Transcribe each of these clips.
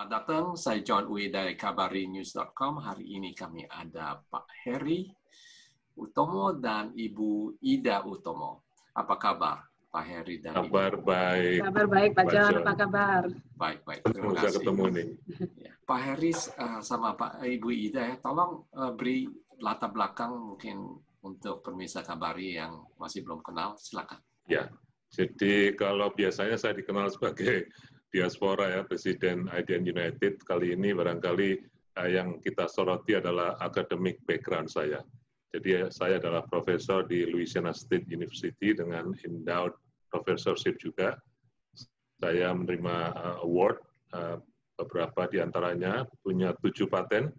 Selamat datang, saya John Uwe dari kabarinews.com. Hari ini kami ada Pak Heri Utomo dan Ibu Ida Utomo. Apa kabar, Pak Heri dan Ibu? Kabar baik. Kabar baik, Pak John. Apa kabar? Baik. Terima kasih. Ketemu nih. Ya. Pak Heri sama Pak Ibu Ida, ya, tolong beri latar belakang mungkin untuk pemirsa Kabari yang masih belum kenal. Silakan. Ya, jadi kalau biasanya saya dikenal sebagai diaspora ya, Presiden IDN United, kali ini barangkali yang kita soroti adalah academic background saya. Jadi saya adalah profesor di Louisiana State University dengan endowed professorship juga. Saya menerima award, beberapa diantaranya punya 7 paten,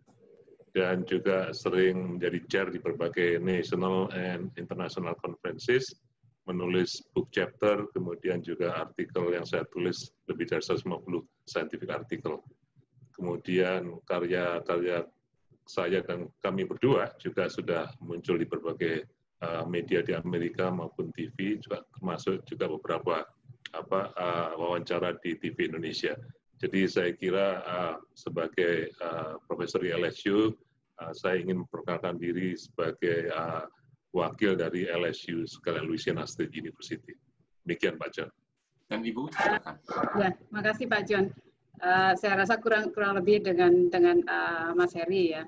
dan juga sering menjadi chair di berbagai national and international conferences, menulis book chapter, kemudian juga artikel yang saya tulis lebih dari 150 scientific article. Kemudian karya-karya saya dan kami berdua juga sudah muncul di berbagai media di Amerika maupun TV, juga termasuk juga beberapa wawancara di TV Indonesia. Jadi saya kira sebagai profesor di LSU, saya ingin memperkenalkan diri sebagai wakil dari LSU sekalian Louisiana State University. Demikian Pak John. Dan Ibu, silakan. Ya, makasih Pak John. Saya rasa kurang lebih dengan Mas Heri ya.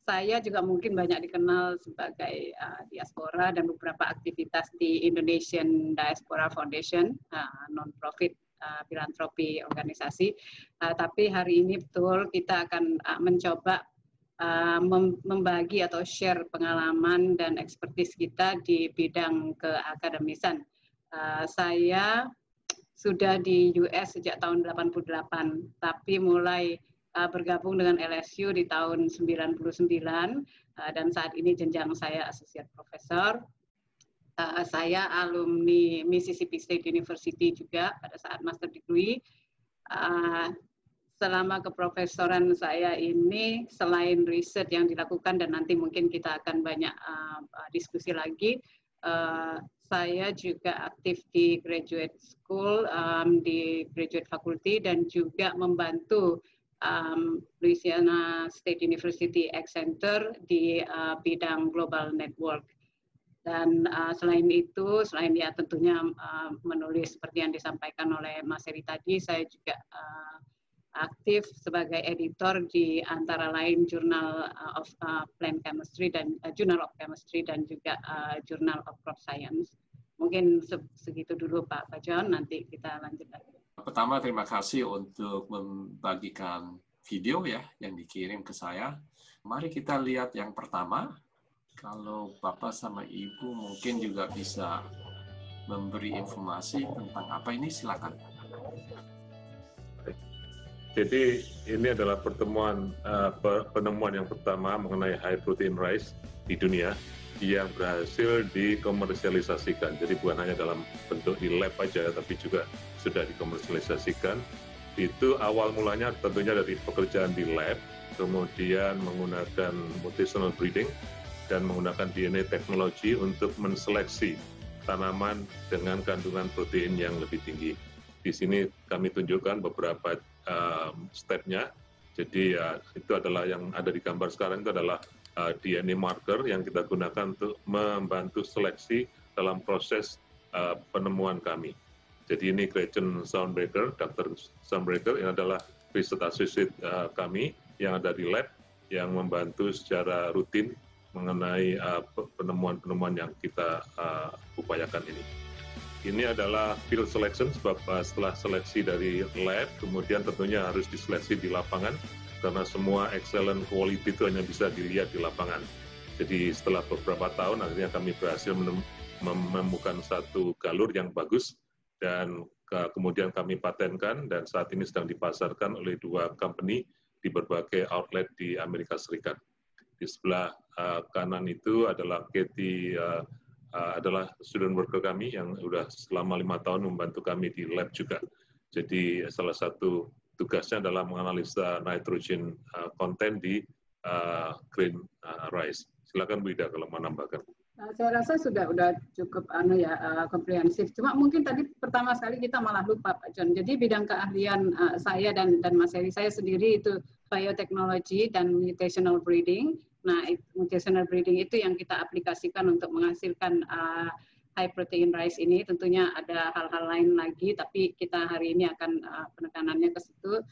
Saya juga mungkin banyak dikenal sebagai diaspora dan beberapa aktivitas di Indonesian Diaspora Foundation, non-profit filantropi organisasi. Tapi hari ini betul kita akan mencoba membagi atau share pengalaman dan expertise kita di bidang keakademisan. Saya sudah di US sejak tahun 88, tapi mulai bergabung dengan LSU di tahun 99, dan saat ini jenjang saya associate professor. Saya alumni Mississippi State University juga pada saat master degree. Selama keprofesoran saya ini, selain riset yang dilakukan dan nanti mungkin kita akan banyak diskusi lagi, saya juga aktif di graduate school, di graduate faculty, dan juga membantu Louisiana State University X Center di bidang global network. Dan selain itu, selain ya tentunya menulis seperti yang disampaikan oleh Mas Heri tadi, saya juga aktif sebagai editor di antara lain Journal of Plant Chemistry dan Journal of Chemistry dan juga Journal of Crop Science. Mungkin segitu dulu Pak John, nanti kita lanjut lagi. Pertama, terima kasih untuk membagikan video ya yang dikirim ke saya. Mari kita lihat yang pertama. Kalau Bapak sama Ibu mungkin juga bisa memberi informasi tentang apa ini, silakan. Jadi ini adalah penemuan yang pertama mengenai high protein rice di dunia yang berhasil dikomersialisasikan. Jadi bukan hanya dalam bentuk di lab aja, tapi juga sudah dikomersialisasikan. Itu awal mulanya tentunya dari pekerjaan di lab, kemudian menggunakan mutational breeding dan menggunakan DNA teknologi untuk menseleksi tanaman dengan kandungan protein yang lebih tinggi. Di sini kami tunjukkan beberapa step-nya. Jadi itu adalah yang ada di gambar sekarang, itu adalah DNA marker yang kita gunakan untuk membantu seleksi dalam proses penemuan kami. Jadi ini Gretchen Soundbreaker, Dr. Soundbreaker, yang adalah research associate kami yang ada di lab yang membantu secara rutin mengenai penemuan-penemuan yang kita upayakan ini. Ini adalah field selection, sebab setelah seleksi dari lab, kemudian tentunya harus diseleksi di lapangan, karena semua excellent quality itu hanya bisa dilihat di lapangan. Jadi setelah beberapa tahun, akhirnya kami berhasil menemukan satu galur yang bagus, dan kemudian kami patenkan, dan saat ini sedang dipasarkan oleh 2 company di berbagai outlet di Amerika Serikat. Di sebelah kanan itu adalah Katie, adalah student worker kami yang sudah selama 5 tahun membantu kami di lab juga. Jadi salah satu tugasnya adalah menganalisa nitrogen content di grain rice. Silakan Bu Ida kalau mau menambahkan. Saya rasa sudah cukup komprehensif. Cuma mungkin tadi pertama sekali kita malah lupa Pak John. Jadi bidang keahlian saya dan Mas Heri, saya sendiri itu bioteknologi dan mutational breeding. Nah, mutational breeding itu yang kita aplikasikan untuk menghasilkan high protein rice ini. Tentunya ada hal-hal lain lagi, tapi kita hari ini akan penekanannya ke situ.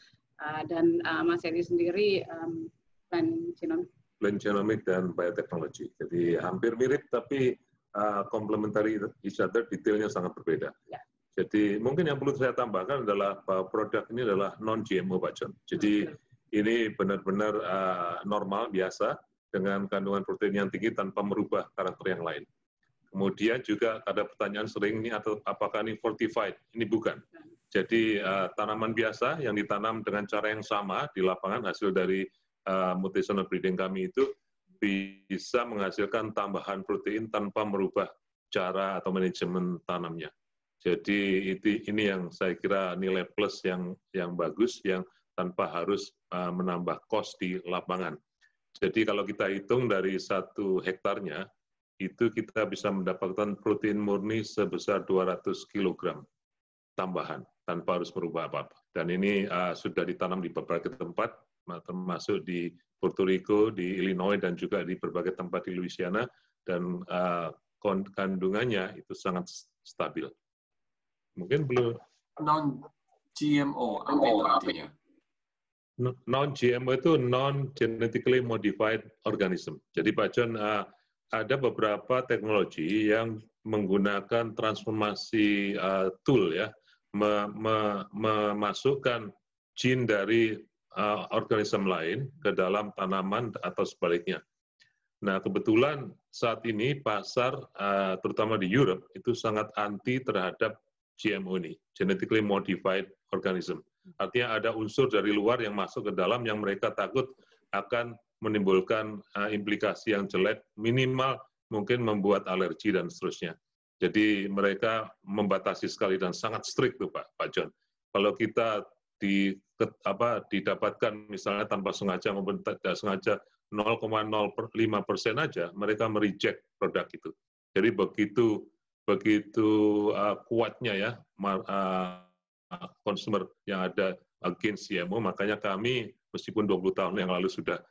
Dan Mas Heri sendiri plant genomic dan bioteknologi. Jadi hampir mirip tapi complementary each other, detailnya sangat berbeda. Ya. Jadi mungkin yang perlu saya tambahkan adalah bahwa produk ini adalah non-GMO, Pak John. Jadi ini benar-benar normal, biasa, dengan kandungan protein yang tinggi tanpa merubah karakter yang lain. Kemudian juga ada pertanyaan sering ini, atau apakah ini fortified? Ini bukan. Jadi tanaman biasa yang ditanam dengan cara yang sama di lapangan, hasil dari mutational breeding kami itu bisa menghasilkan tambahan protein tanpa merubah cara atau manajemen tanamnya. Jadi ini yang saya kira nilai plus yang bagus, yang tanpa harus menambah cost di lapangan. Jadi kalau kita hitung dari 1 hektarnya, itu kita bisa mendapatkan protein murni sebesar 200 kg tambahan tanpa harus merubah apa-apa. Dan ini sudah ditanam di beberapa tempat, termasuk di Puerto Rico, di Illinois, dan juga di berbagai tempat di Louisiana, dan kandungannya itu sangat stabil. Mungkin belum. Non-GMO, apa itu artinya? Non-GMO itu non-genetically modified organism. Jadi Pak John, ada beberapa teknologi yang menggunakan transformasi tool, ya, memasukkan gene dari organisme lain ke dalam tanaman atau sebaliknya. Nah, kebetulan saat ini pasar, terutama di Europe, itu sangat anti terhadap GMO ini, genetically modified organism. Artinya ada unsur dari luar yang masuk ke dalam yang mereka takut akan menimbulkan implikasi yang jelek, minimal mungkin membuat alergi dan seterusnya. Jadi mereka membatasi sekali dan sangat strict tuh Pak John. Kalau kita didapatkan misalnya tanpa sengaja maupun tidak sengaja 0,05% aja, mereka mereject produk itu. Jadi begitu kuatnya ya consumer yang ada against GMO, makanya kami meskipun 20 tahun yang lalu sudah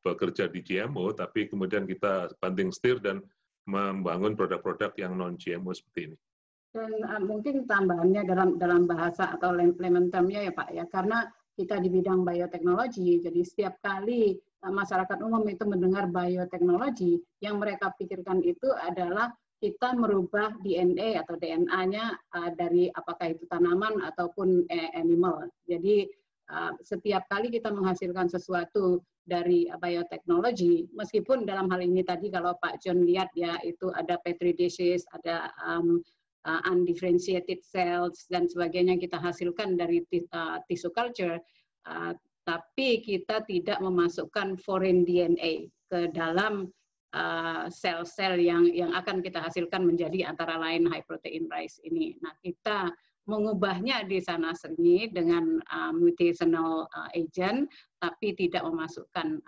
bekerja di GMO, tapi kemudian kita banting setir dan membangun produk-produk yang non-GMO seperti ini. Dan mungkin tambahannya dalam bahasa atau layman term-nya ya Pak ya, karena kita di bidang bioteknologi, jadi setiap kali masyarakat umum itu mendengar bioteknologi, yang mereka pikirkan itu adalah kita merubah DNA atau DNA-nya dari apakah itu tanaman ataupun animal. Jadi setiap kali kita menghasilkan sesuatu dari bioteknologi, meskipun dalam hal ini tadi kalau Pak John lihat ya, itu ada petri dishes, ada undifferentiated cells dan sebagainya kita hasilkan dari tissue culture, tapi kita tidak memasukkan foreign DNA ke dalam sel-sel yang akan kita hasilkan menjadi antara lain high protein rice ini. Nah, kita mengubahnya di sana sini dengan mutational agent, tapi tidak memasukkan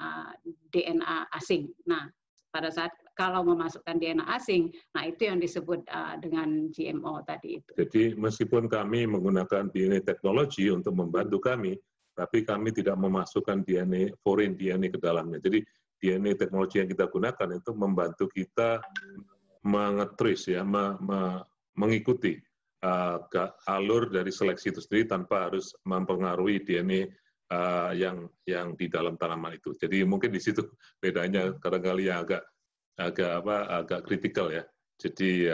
DNA asing. Nah, pada saat kalau memasukkan DNA asing, nah itu yang disebut dengan GMO tadi itu. Jadi meskipun kami menggunakan DNA teknologi untuk membantu kami, tapi kami tidak memasukkan DNA foreign DNA ke dalamnya. Jadi DNA teknologi yang kita gunakan itu membantu kita mengetrace ya, mengikuti alur dari seleksi itu sendiri tanpa harus mempengaruhi DNA yang di dalam tanaman itu. Jadi mungkin di situ bedanya kadang-kali yang agak kritikal ya. Jadi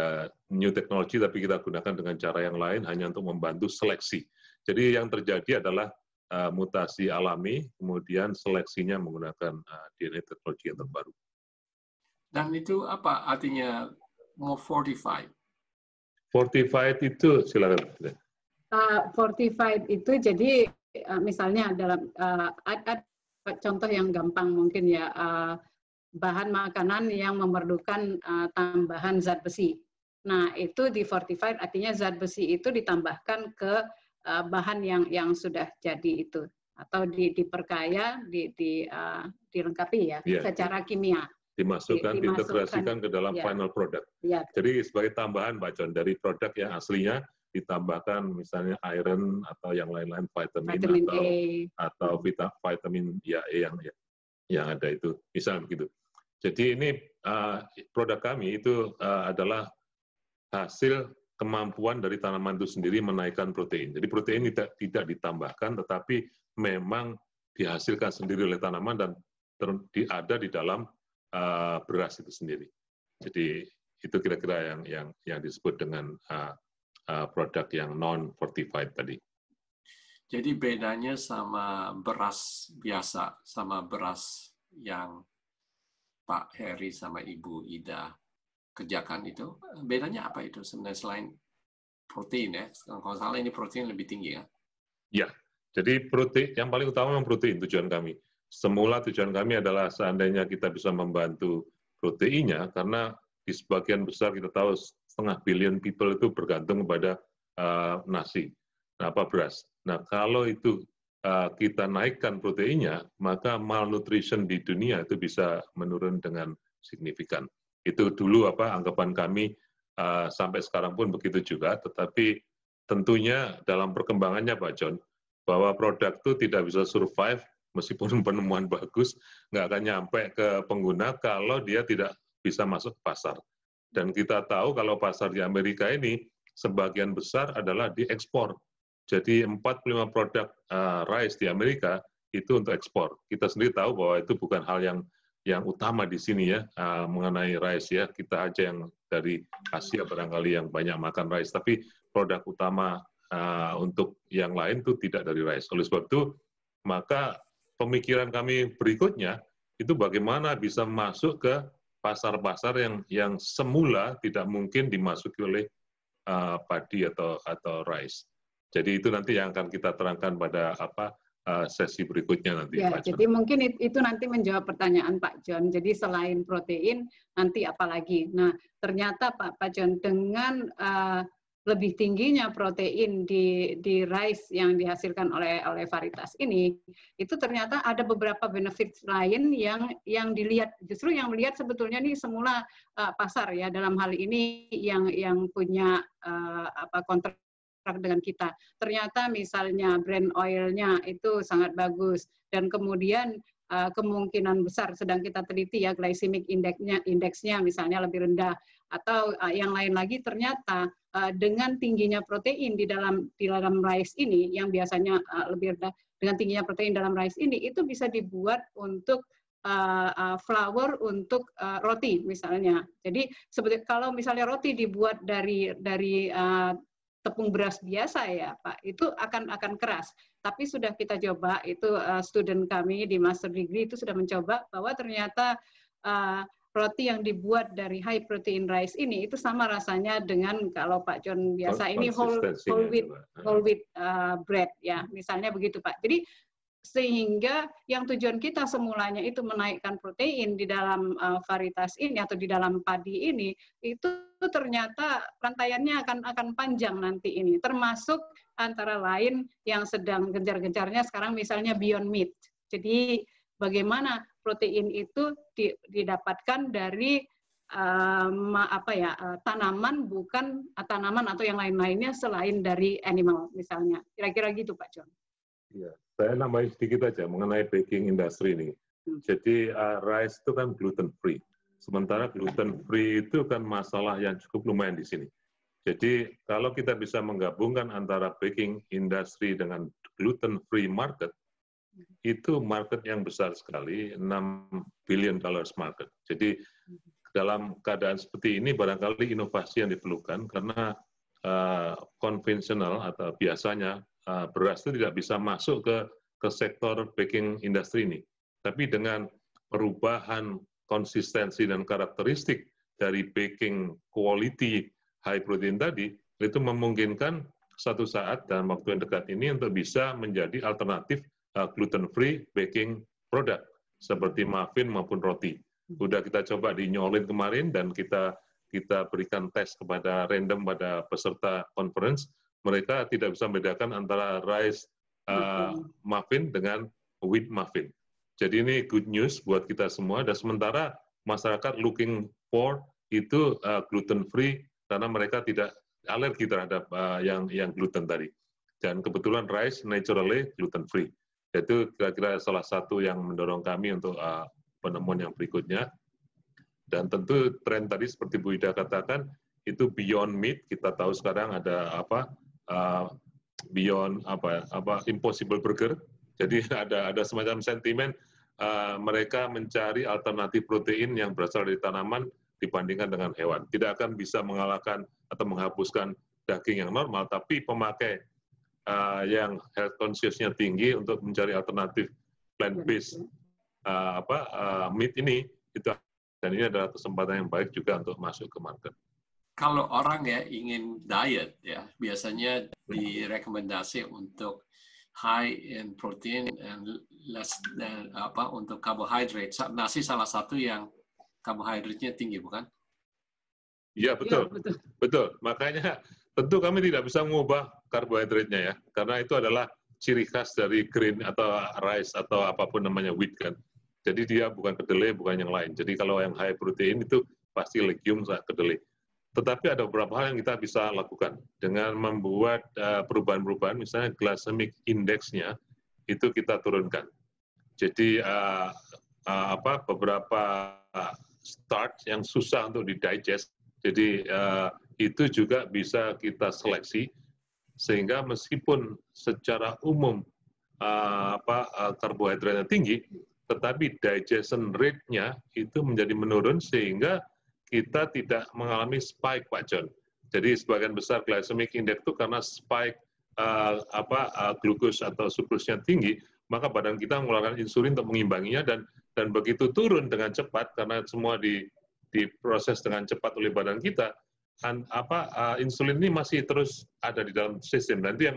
new technology tapi kita gunakan dengan cara yang lain hanya untuk membantu seleksi. Jadi yang terjadi adalah mutasi alami, kemudian seleksinya menggunakan DNA teknologi yang terbaru. Dan itu apa artinya more fortified? Fortified itu silakan. Fortified itu jadi misalnya dalam ada contoh yang gampang mungkin ya, bahan makanan yang memerlukan tambahan zat besi. Nah, itu di fortified artinya zat besi itu ditambahkan ke bahan yang sudah jadi itu atau diperkaya, dilengkapi ya secara kimia. diintegrasikan ke dalam final product. Ya. Jadi sebagai tambahan, Pak John, dari produk yang aslinya ditambahkan misalnya iron atau yang lain-lain, vitamin atau vitamin E yang ada itu, misalnya begitu. Jadi ini produk kami itu adalah hasil kemampuan dari tanaman itu sendiri menaikkan protein. Jadi protein tidak ditambahkan, tetapi memang dihasilkan sendiri oleh tanaman dan ada di dalam beras itu sendiri. Jadi itu kira-kira yang disebut dengan produk yang non-fortified tadi. Jadi bedanya sama beras biasa, sama beras yang Pak Heri sama Ibu Ida kerjakan itu, bedanya apa itu sebenarnya selain protein ya? Kalau salah ini protein lebih tinggi ya? Ya, jadi protein yang paling utama memang protein tujuan kami. Semula tujuan kami adalah seandainya kita bisa membantu proteinnya, karena di sebagian besar kita tahu 500 million people itu bergantung kepada nasi, beras. Nah, kalau itu kita naikkan proteinnya, maka malnutrition di dunia itu bisa menurun dengan signifikan. Itu dulu anggapan kami, sampai sekarang pun begitu juga, tetapi tentunya dalam perkembangannya Pak John, bahwa produk itu tidak bisa survive meskipun penemuan bagus, nggak akan nyampe ke pengguna kalau dia tidak bisa masuk ke pasar. Dan kita tahu kalau pasar di Amerika ini sebagian besar adalah diekspor. Jadi 45 produk rice di Amerika itu untuk ekspor. Kita sendiri tahu bahwa itu bukan hal yang utama di sini ya, mengenai rice ya. Kita aja yang dari Asia barangkali yang banyak makan rice, tapi produk utama untuk yang lain itu tidak dari rice. Oleh sebab itu, maka pemikiran kami berikutnya itu bagaimana bisa masuk ke pasar-pasar yang semula tidak mungkin dimasuki oleh padi atau rice. Jadi itu nanti yang akan kita terangkan pada sesi berikutnya nanti. Ya, Pak jadi John. mungkin itu nanti menjawab pertanyaan Pak John. Jadi selain protein, nanti apa lagi? Nah, ternyata Pak John, dengan lebih tingginya protein di rice yang dihasilkan oleh varietas ini, itu ternyata ada beberapa benefit lain yang dilihat, justru yang melihat sebetulnya ini semula pasar ya, dalam hal ini yang punya kontrak dengan kita. Ternyata misalnya brand oil-nya itu sangat bagus, dan kemudian kemungkinan besar sedang kita teliti ya, glycemic indeksnya misalnya lebih rendah, atau yang lain lagi ternyata dengan tingginya protein di dalam rice ini yang biasanya lebih rendah, dengan tingginya protein dalam rice ini itu bisa dibuat untuk flour untuk roti misalnya. Jadi seperti kalau misalnya roti dibuat dari tepung beras biasa ya Pak, itu akan keras. Tapi sudah kita coba, itu student kami di master degree itu sudah mencoba bahwa ternyata roti yang dibuat dari high protein rice ini itu sama rasanya dengan kalau Pak John biasa ini whole wheat bread ya, misalnya begitu Pak. Jadi sehingga yang tujuan kita semulanya itu menaikkan protein di dalam varietas ini atau di dalam padi ini, itu ternyata rantaiannya akan panjang nanti ini, termasuk antara lain yang sedang gencar-gencarnya sekarang misalnya Beyond Meat. Jadi bagaimana protein itu didapatkan dari tanaman, bukan tanaman atau yang lain-lainnya selain dari animal misalnya. Kira-kira gitu Pak John. Ya, saya nambahin sedikit aja mengenai baking industry ini. Jadi rice itu kan gluten free. Sementara gluten free itu kan masalah yang cukup lumayan di sini. Jadi kalau kita bisa menggabungkan antara baking industry dengan gluten free market, itu market yang besar sekali, $6 billion market. Jadi dalam keadaan seperti ini barangkali inovasi yang diperlukan karena konvensional atau biasanya beras itu tidak bisa masuk ke sektor baking industry ini. Tapi dengan perubahan konsistensi dan karakteristik dari baking quality high protein tadi, itu memungkinkan satu saat dalam waktu yang dekat ini untuk bisa menjadi alternatif gluten free baking product seperti muffin maupun roti. Sudah kita coba di New Orleans kemarin dan kita berikan tes kepada random pada peserta conference, mereka tidak bisa membedakan antara rice muffin dengan wheat muffin. Jadi ini good news buat kita semua. Dan sementara masyarakat looking for itu gluten free karena mereka tidak alergi terhadap yang gluten tadi. Dan kebetulan rice naturally gluten free. Itu kira-kira salah satu yang mendorong kami untuk penemuan yang berikutnya. Dan tentu tren tadi seperti Bu Ida katakan itu beyond meat. Kita tahu sekarang ada beyond impossible burger. Jadi ada semacam sentimen mereka mencari alternatif protein yang berasal dari tanaman dibandingkan dengan hewan. Tidak akan bisa mengalahkan atau menghapuskan daging yang normal, tapi pemakai yang health conscious-nya tinggi untuk mencari alternatif plant-based meat ini, dan ini adalah kesempatan yang baik juga untuk masuk ke market. Kalau orang ya ingin diet ya, biasanya direkomendasi untuk high in protein and less untuk carbohydrate. Nasi salah satu yang karbohidratnya tinggi, bukan? Iya, betul. Ya, betul. Makanya tentu kami tidak bisa mengubah karbohidratnya ya, karena itu adalah ciri khas dari grain atau rice atau apapun namanya wheat kan. Jadi dia bukan kedelai, bukan yang lain. Jadi kalau yang high protein itu pasti legume kedelai. Tetapi ada beberapa hal yang kita bisa lakukan dengan membuat perubahan-perubahan, misalnya glycemic index-nya itu kita turunkan. Jadi beberapa starch yang susah untuk didigest, jadi itu juga bisa kita seleksi sehingga meskipun secara umum karbohidratnya tinggi, tetapi digestion rate-nya itu menjadi menurun sehingga kita tidak mengalami spike, Pak John. Jadi sebagian besar glycemic index itu karena spike glukos atau sukrusnya tinggi, maka badan kita mengeluarkan insulin untuk mengimbanginya dan begitu turun dengan cepat karena semua diproses dengan cepat oleh badan kita, insulin ini masih terus ada di dalam sistem, dan itu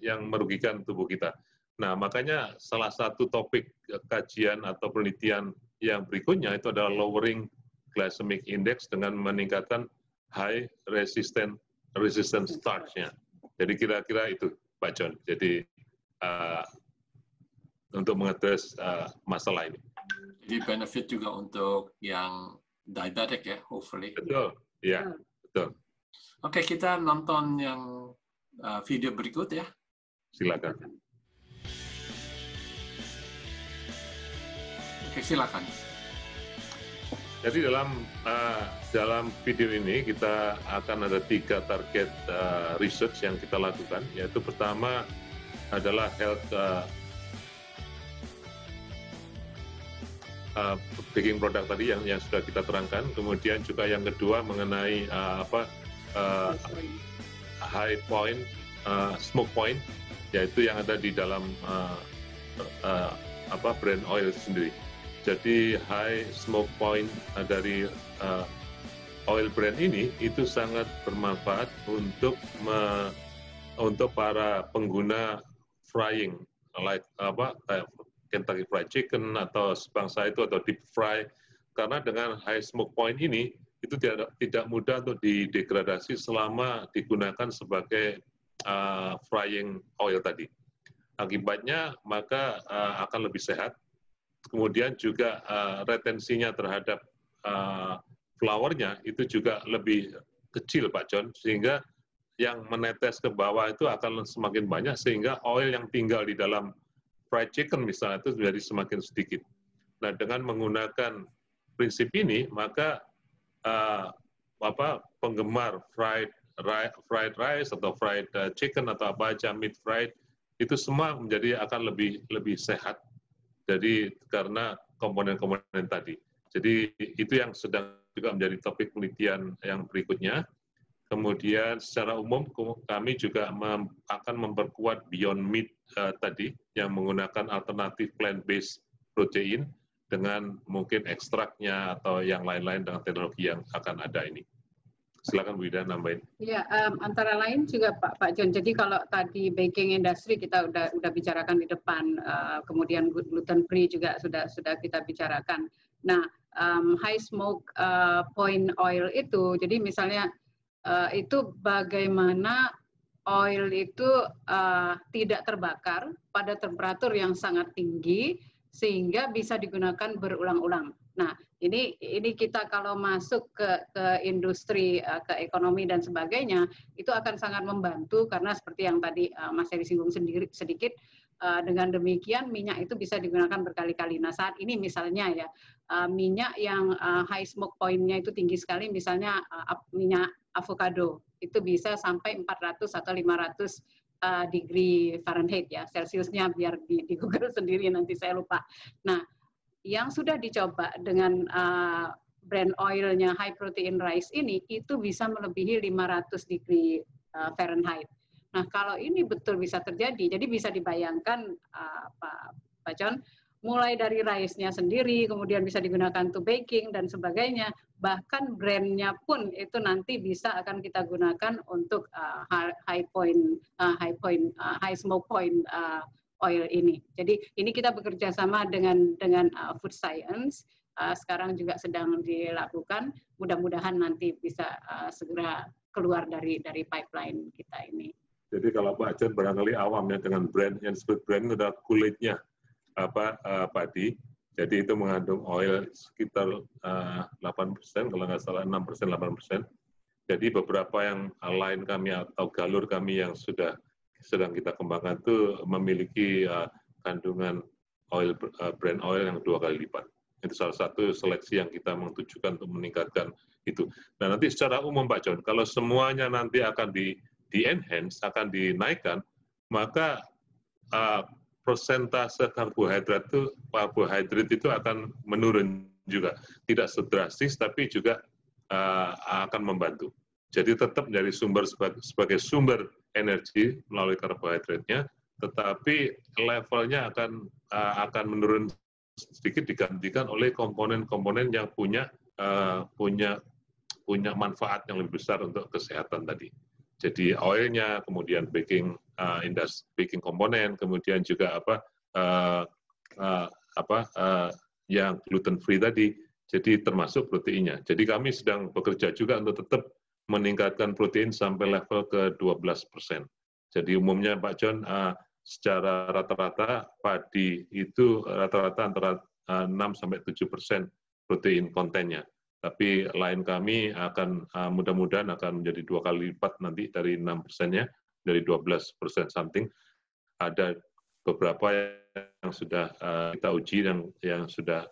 yang merugikan tubuh kita. Nah, makanya salah satu topik kajian atau penelitian yang berikutnya itu adalah lowering glycemic index dengan meningkatkan high resistant starch-nya. Jadi kira-kira itu, Pak John. Jadi untuk mengadres masalah ini. Jadi benefit juga untuk yang diabetic ya, hopefully. Betul, ya, betul. Oke, kita nonton yang video berikut ya. Silakan. Oke, silakan. Jadi dalam video ini kita akan ada 3 target research yang kita lakukan, yaitu pertama adalah health baking product tadi yang sudah kita terangkan, kemudian juga yang kedua mengenai high point, smoke point, yaitu yang ada di dalam brand oil sendiri. Jadi high smoke point dari oil brand ini itu sangat bermanfaat untuk para pengguna frying, like kayak Kentucky Fried Chicken atau sebangsa itu atau deep fry, karena dengan high smoke point ini itu tidak mudah untuk didegradasi selama digunakan sebagai frying oil tadi. Akibatnya maka akan lebih sehat. Kemudian juga retensinya terhadap flournya itu juga lebih kecil, Pak John, sehingga yang menetes ke bawah itu akan semakin banyak, sehingga oil yang tinggal di dalam fried chicken misalnya itu menjadi semakin sedikit. Nah, dengan menggunakan prinsip ini, maka penggemar fried rice atau fried chicken atau apa aja meat fried itu semua akan lebih sehat. Jadi karena komponen-komponen tadi. Jadi itu yang sedang juga menjadi topik penelitian yang berikutnya. Kemudian secara umum kami juga akan memperkuat Beyond Meat tadi yang menggunakan alternatif plant-based protein dengan mungkin ekstraknya atau yang lain-lain dengan teknologi yang akan ada ini. Silakan Bu Ida nambahin. Ya, antara lain juga Pak John. Jadi kalau tadi baking industry kita udah bicarakan di depan, kemudian gluten free juga sudah kita bicarakan. Nah, high smoke point oil itu, jadi misalnya itu bagaimana oil itu tidak terbakar pada temperatur yang sangat tinggi sehingga bisa digunakan berulang-ulang. Nah, ini kita kalau masuk ke industri, ke ekonomi dan sebagainya, itu akan sangat membantu karena seperti yang tadi Mas Heri singgung sendiri sedikit, dengan demikian minyak itu bisa digunakan berkali-kali. Nah, saat ini misalnya ya, minyak yang high smoke point-nya itu tinggi sekali, misalnya minyak avocado, itu bisa sampai 400 atau 500 degree Fahrenheit ya, Celsiusnya biar di Google sendiri nanti saya lupa. Nah, yang sudah dicoba dengan brand oilnya high protein rice ini itu bisa melebihi 500 degree Fahrenheit. Nah, kalau ini betul bisa terjadi, jadi bisa dibayangkan Pak John, mulai dari rice-nya sendiri, kemudian bisa digunakan to baking dan sebagainya, bahkan brand-nya pun itu nanti bisa akan kita gunakan untuk high smoke point oil ini. Jadi ini kita bekerja sama dengan food science, sekarang juga sedang dilakukan. Mudah-mudahan nanti bisa segera keluar dari pipeline kita ini. Jadi kalau Pak John barangkali awamnya dengan brand yang disebut brand itu adalah kulitnya padi. Jadi itu mengandung oil sekitar 8%, kalau nggak salah 6%, 8%. Jadi beberapa yang lain kami atau galur kami yang sedang kita kembangkan itu memiliki kandungan oil brand oil yang 2 kali lipat. Itu salah satu seleksi yang kita mentujukan untuk meningkatkan itu. Nah nanti secara umum Pak John, kalau semuanya nanti akan di-enhance, akan dinaikkan, maka persentase karbohidrat itu akan menurun juga. Tidak sedrastis, tapi juga akan membantu. Jadi tetap dari sumber sebagai sumber energi melalui karbohidratnya, tetapi levelnya akan menurun sedikit digantikan oleh komponen-komponen yang punya manfaat yang lebih besar untuk kesehatan tadi. Jadi oilnya, kemudian baking komponen, kemudian juga yang gluten free tadi. Jadi termasuk proteinnya. Jadi kami sedang bekerja juga untuk tetap meningkatkan protein sampai level ke 12%. Jadi umumnya Pak John, secara rata-rata padi itu rata-rata antara 6-7% protein kontennya. Tapi lain kami akan mudah-mudahan akan menjadi 2 kali lipat nanti dari 6%-nya, dari 12% something. Ada beberapa yang sudah kita uji yang sudah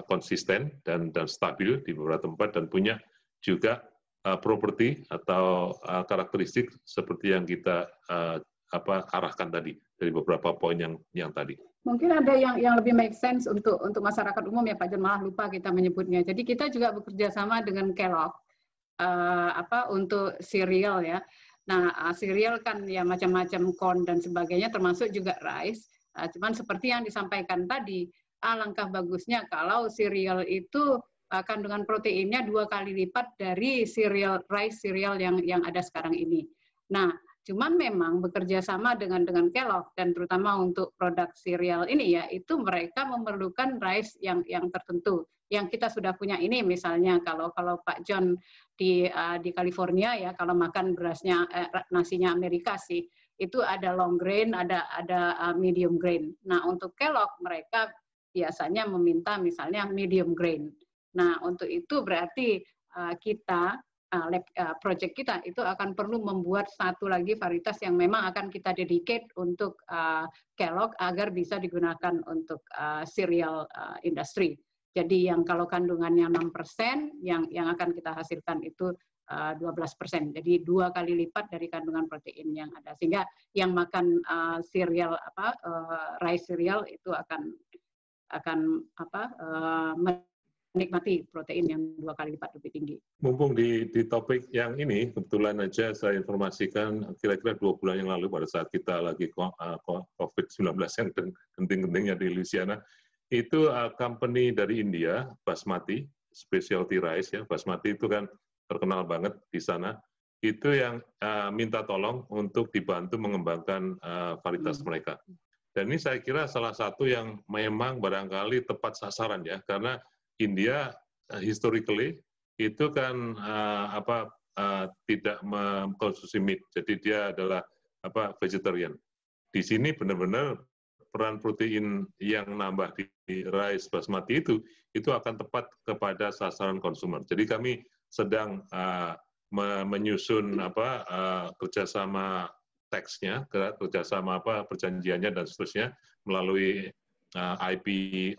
konsisten dan stabil di beberapa tempat dan punya juga properti atau karakteristik seperti yang kita arahkan tadi dari beberapa poin yang tadi. Mungkin ada yang lebih make sense untuk masyarakat umum ya Pak John, malah lupa kita menyebutnya. Jadi kita juga bekerja sama dengan Kellogg untuk cereal ya. Nah, cereal kan ya macam-macam corn dan sebagainya termasuk juga rice. Cuman seperti yang disampaikan tadi, alangkah bagusnya kalau cereal itu kandungan proteinnya 2 kali lipat dari rice cereal yang ada sekarang ini. Nah, cuman memang bekerja sama dengan Kellogg dan terutama untuk produk cereal ini ya, itu mereka memerlukan rice yang tertentu. Yang kita sudah punya ini misalnya kalau Pak John di California ya, kalau makan nasinya Amerika sih, itu ada long grain, ada medium grain. Nah, untuk Kellogg mereka biasanya meminta misalnya medium grain. Nah, untuk itu berarti project kita itu akan perlu membuat satu lagi varietas yang memang akan kita dedicate untuk Kellogg agar bisa digunakan untuk cereal industry. Jadi yang kalau kandungannya 6%, yang akan kita hasilkan itu 12%. Jadi 2 kali lipat dari kandungan protein yang ada. Sehingga yang makan cereal rice cereal itu akan menikmati protein yang 2 kali lipat lebih tinggi. Mumpung di topik yang ini, kebetulan aja saya informasikan kira-kira 2 bulan yang lalu pada saat kita lagi COVID-19 yang genting-gentingnya di Louisiana, itu company dari India, Basmati, specialty rice ya, Basmati itu kan terkenal banget di sana, itu yang minta tolong untuk dibantu mengembangkan varietas mereka. Dan ini saya kira salah satu yang memang barangkali tepat sasaran ya, karena India historically itu kan tidak mengkonsumsi meat, jadi dia adalah vegetarian. Di sini benar-benar peran protein yang nambah di rice basmati itu akan tepat kepada sasaran konsumer. Jadi kami sedang menyusun kerjasama teksnya, kerjasama perjanjiannya dan seterusnya melalui IP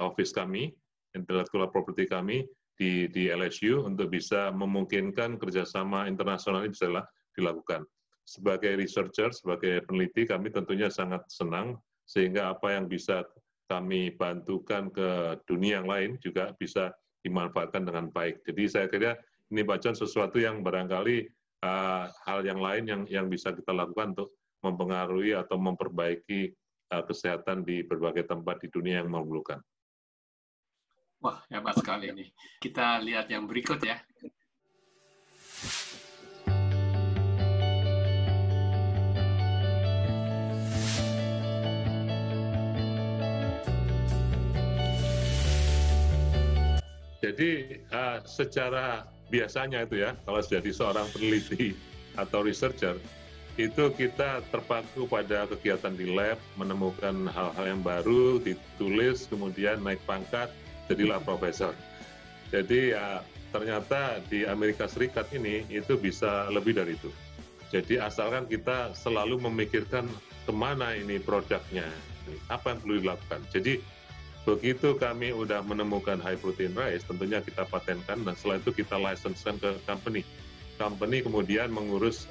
office kami, intellectual property kami di LSU untuk bisa memungkinkan kerjasama internasional ini bisa dilakukan. Sebagai researcher, sebagai peneliti, kami tentunya sangat senang sehingga apa yang bisa kami bantukan ke dunia yang lain juga bisa dimanfaatkan dengan baik. Jadi saya kira ini Pak John sesuatu yang barangkali hal yang lain yang bisa kita lakukan untuk mempengaruhi atau memperbaiki kesehatan di berbagai tempat di dunia yang memerlukan. Wah, hebat sekali ini. Kita lihat yang berikut ya. Jadi secara biasanya itu ya, kalau jadi seorang peneliti atau researcher, itu kita terpaku pada kegiatan di lab, menemukan hal-hal yang baru, ditulis, kemudian naik pangkat, jadilah profesor. Jadi ternyata di Amerika Serikat ini itu bisa lebih dari itu. Jadi asalkan kita selalu memikirkan kemana ini produknya, apa yang perlu dilakukan. Jadi begitu kami udah menemukan high protein rice, tentunya kita patenkan dan setelah itu kita license-kan ke company. Company kemudian mengurus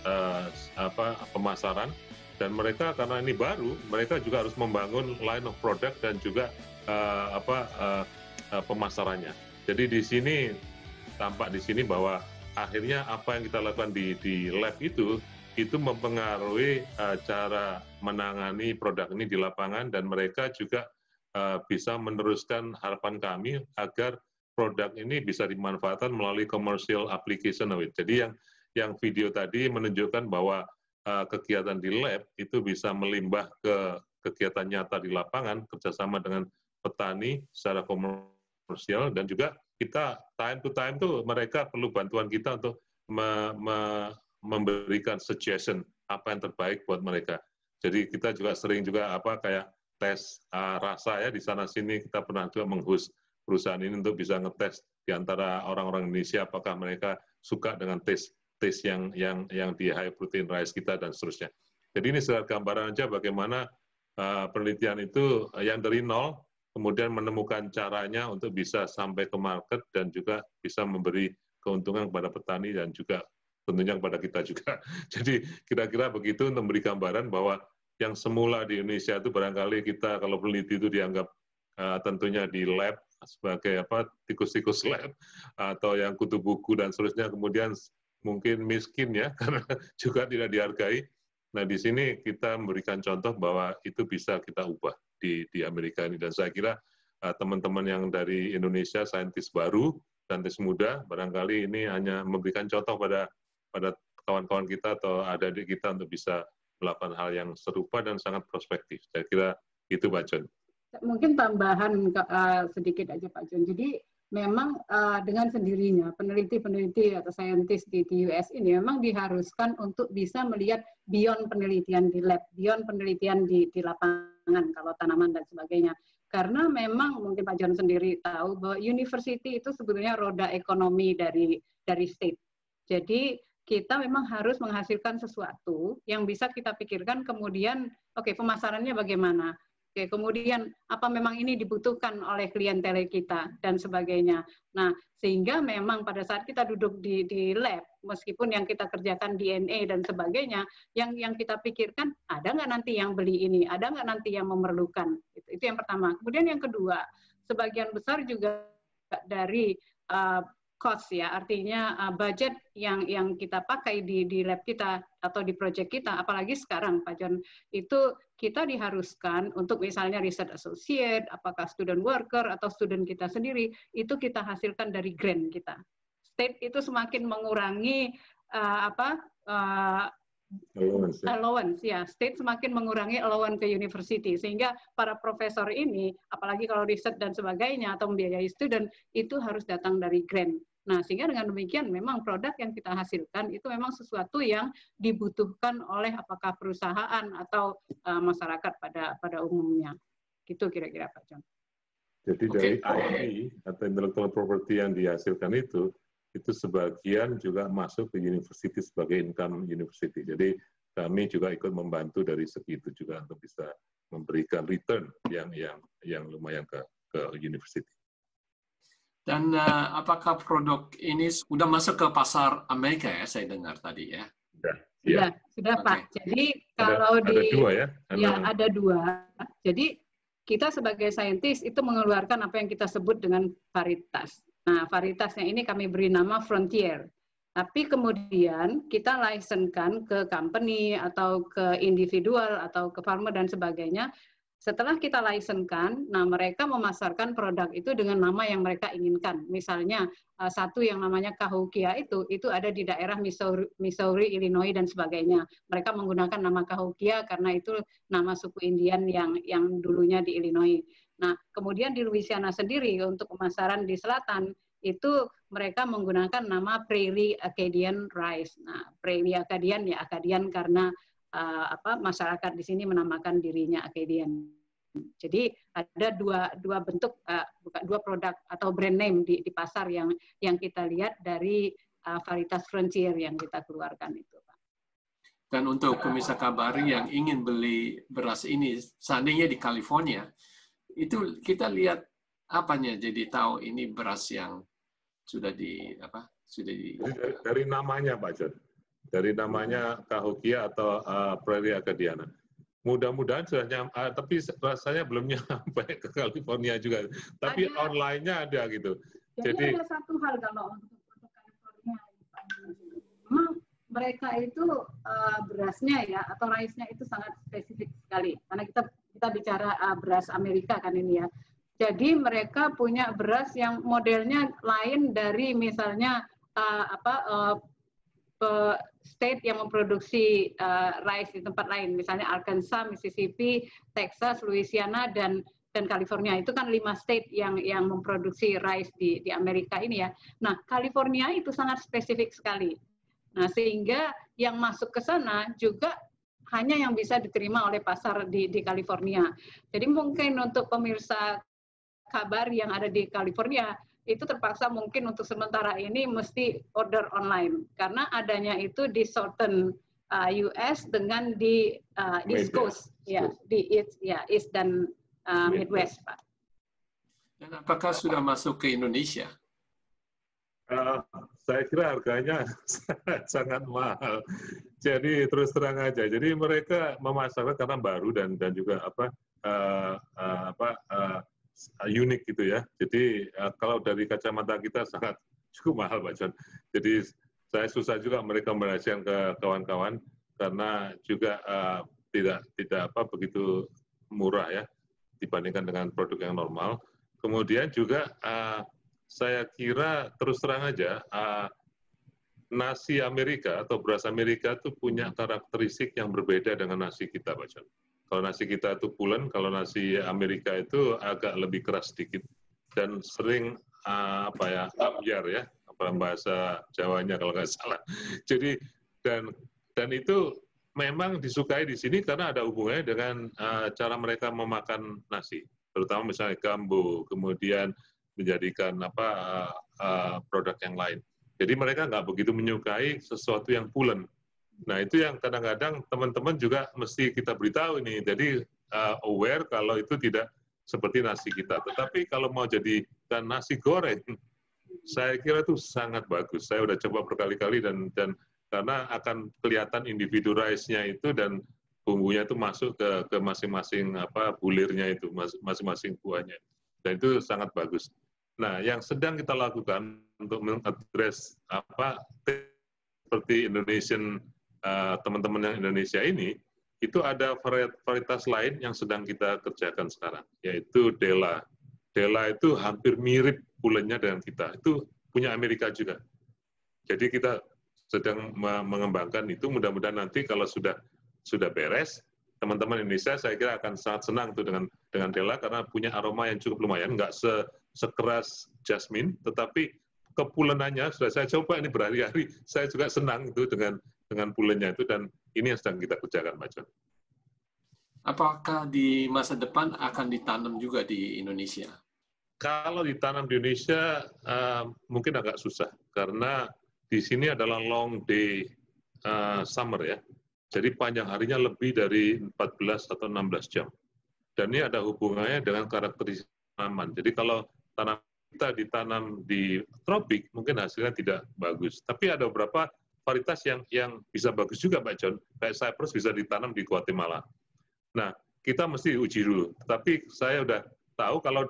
pemasaran dan mereka karena ini baru, mereka juga harus membangun line of product dan juga pemasarannya. Jadi di sini tampak di sini bahwa akhirnya apa yang kita lakukan di lab itu mempengaruhi cara menangani produk ini di lapangan dan mereka juga bisa meneruskan harapan kami agar produk ini bisa dimanfaatkan melalui commercial application of it. Jadi yang video tadi menunjukkan bahwa kegiatan di lab itu bisa melimbah ke kegiatan nyata di lapangan, kerjasama dengan petani secara komersial, dan juga kita time to time tuh mereka perlu bantuan kita untuk memberikan suggestion apa yang terbaik buat mereka. Jadi kita juga sering juga kayak tes rasa ya, di sana sini kita pernah juga meng-host perusahaan ini untuk bisa ngetes di antara orang-orang Indonesia apakah mereka suka dengan tes yang di high protein rice kita dan seterusnya. Jadi ini sekedar gambaran aja bagaimana penelitian itu yang dari nol kemudian menemukan caranya untuk bisa sampai ke market dan juga bisa memberi keuntungan kepada petani dan juga tentunya kepada kita juga. Jadi kira-kira begitu untuk memberi gambaran bahwa yang semula di Indonesia itu barangkali kita kalau peneliti itu dianggap tentunya di lab sebagai tikus-tikus lab atau yang kutu buku dan seterusnya, kemudian mungkin miskin ya karena juga tidak dihargai. Nah di sini kita memberikan contoh bahwa itu bisa kita ubah di Amerika ini, dan saya kira teman-teman yang dari Indonesia, saintis baru, saintis muda, barangkali ini hanya memberikan contoh pada kawan-kawan kita atau adik-adik kita untuk bisa melakukan hal yang serupa dan sangat prospektif. Saya kira itu Pak John. Mungkin tambahan sedikit aja Pak John. Jadi memang dengan sendirinya peneliti-peneliti atau saintis di US ini memang diharuskan untuk bisa melihat beyond penelitian di lab, beyond penelitian di lapangan kalau tanaman dan sebagainya. Karena memang mungkin Pak John sendiri tahu bahwa university itu sebetulnya roda ekonomi dari state. Jadi kita memang harus menghasilkan sesuatu yang bisa kita pikirkan kemudian, oke, pemasarannya bagaimana? Oke, kemudian apa memang ini dibutuhkan oleh klientel kita dan sebagainya. Nah, sehingga memang pada saat kita duduk di lab, meskipun yang kita kerjakan DNA dan sebagainya, yang kita pikirkan ada nggak nanti yang beli ini, ada nggak nanti yang memerlukan. Itu yang pertama. Kemudian yang kedua, sebagian besar juga dari cost ya, artinya budget yang kita pakai di lab kita atau di project kita, apalagi sekarang Pak John, itu kita diharuskan untuk misalnya research associate, apakah student worker atau student kita sendiri, itu kita hasilkan dari grant kita. State itu semakin mengurangi allowance ya, state semakin mengurangi allowance ke university, sehingga para profesor ini, apalagi kalau riset dan sebagainya atau membiayai student, itu harus datang dari grant. Nah, sehingga dengan demikian memang produk yang kita hasilkan itu memang sesuatu yang dibutuhkan oleh apakah perusahaan atau masyarakat pada umumnya. Gitu kira-kira Pak John. Jadi dari IP atau intellectual property yang dihasilkan itu sebagian juga masuk ke university sebagai income university. Jadi kami juga ikut membantu dari segi itu juga untuk bisa memberikan return yang lumayan ke university. Dan apakah produk ini sudah masuk ke pasar Amerika ya? Saya dengar tadi ya. Sudah Okay. Pak. Jadi kalau ada dua ya? Ada dua. Jadi kita sebagai saintis itu mengeluarkan apa yang kita sebut dengan varietas. Nah, varietasnya ini kami beri nama Frontier. Tapi kemudian kita license-kan ke company atau ke individual atau ke farmer dan sebagainya. Setelah kita license-kan, nah mereka memasarkan produk itu dengan nama yang mereka inginkan. Misalnya satu yang namanya Cahokia itu ada di daerah Missouri, Illinois dan sebagainya. Mereka menggunakan nama Cahokia karena itu nama suku Indian yang dulunya di Illinois. Nah, kemudian di Louisiana sendiri untuk pemasaran di selatan itu mereka menggunakan nama Prairie Acadian Rice. Nah, Prairie Acadian ya Acadian karena masyarakat di sini menamakan dirinya Acadian. Jadi ada dua bentuk dua produk atau brand name di pasar yang kita lihat dari varietas Frontier yang kita keluarkan itu, Pak. Dan untuk pemirsa Kabari yang ingin beli beras ini, seandainya di California, itu kita lihat apanya jadi tahu ini beras yang sudah dari namanya Pak John. Dari namanya Cahokia atau Prairie Acadiana. Mudah-mudahan sudah nyampe, tapi rasanya belum nyampe ke California juga. Tapi online-nya ada gitu. Jadi ada satu hal kalau untuk California, memang mereka itu berasnya ya atau rice-nya itu sangat spesifik sekali. Karena kita bicara beras Amerika kan ini ya. Jadi mereka punya beras yang modelnya lain dari misalnya state yang memproduksi rice di tempat lain, misalnya Arkansas, Mississippi, Texas, Louisiana, dan California. Itu kan 5 state yang memproduksi rice di Amerika ini ya. Nah, California itu sangat spesifik sekali. Nah, sehingga yang masuk ke sana juga hanya yang bisa diterima oleh pasar di California. Jadi mungkin untuk pemirsa kabar yang ada di California, itu terpaksa mungkin untuk sementara ini mesti order online karena adanya itu di Southern US dengan di East Coast ya, di East dan Midwest, Pak. Dan apakah sudah masuk ke Indonesia? Saya kira harganya sangat mahal. Jadi terus terang aja. Jadi mereka memasarkan karena baru dan juga unik gitu ya. Jadi kalau dari kacamata kita sangat cukup mahal Pak John. Jadi saya susah juga merekomendasikan ke kawan-kawan karena juga tidak begitu murah ya dibandingkan dengan produk yang normal. Kemudian juga saya kira terus terang aja nasi Amerika atau beras Amerika itu punya karakteristik yang berbeda dengan nasi kita Pak John. Kalau nasi kita itu pulen, kalau nasi Amerika itu agak lebih keras sedikit dan sering ambyar ya, bahasa Jawanya kalau nggak salah. Jadi dan itu memang disukai di sini karena ada hubungannya dengan cara mereka memakan nasi, terutama misalnya gambo, kemudian menjadikan produk yang lain. Jadi mereka nggak begitu menyukai sesuatu yang pulen. Nah, itu yang kadang-kadang teman-teman juga mesti kita beritahu ini. Jadi aware kalau itu tidak seperti nasi kita. Tetapi kalau mau jadikan nasi goreng, saya kira itu sangat bagus. Saya udah coba berkali-kali dan karena akan kelihatan individu rice-nya itu dan bumbunya itu masuk ke masing-masing bulirnya itu, masing-masing buahnya. Dan itu sangat bagus. Nah, yang sedang kita lakukan untuk mengadres seperti Indonesian teman-teman yang Indonesia ini, itu ada varietas lain yang sedang kita kerjakan sekarang, yaitu Dela. Dela itu hampir mirip pulennya dengan kita. Itu punya Amerika juga. Jadi kita sedang mengembangkan itu. Mudah-mudahan nanti kalau sudah beres, teman-teman Indonesia saya kira akan sangat senang tuh dengan Dela karena punya aroma yang cukup lumayan, nggak sekeras jasmine, tetapi kepulenannya sudah saya coba ini berhari-hari. Saya juga senang itu dengan pulennya itu dan ini yang sedang kita kerjakan, Pak John. Apakah di masa depan akan ditanam juga di Indonesia? Kalau ditanam di Indonesia mungkin agak susah karena di sini adalah long day summer ya. Jadi panjang harinya lebih dari 14 atau 16 jam. Dan ini ada hubungannya dengan karakteristik tanaman. Jadi kalau tanam kita ditanam di tropik mungkin hasilnya tidak bagus. Tapi ada beberapa varietas yang bisa bagus juga Pak John. Kayak cypress bisa ditanam di Guatemala. Nah, kita mesti uji dulu. Tapi saya udah tahu kalau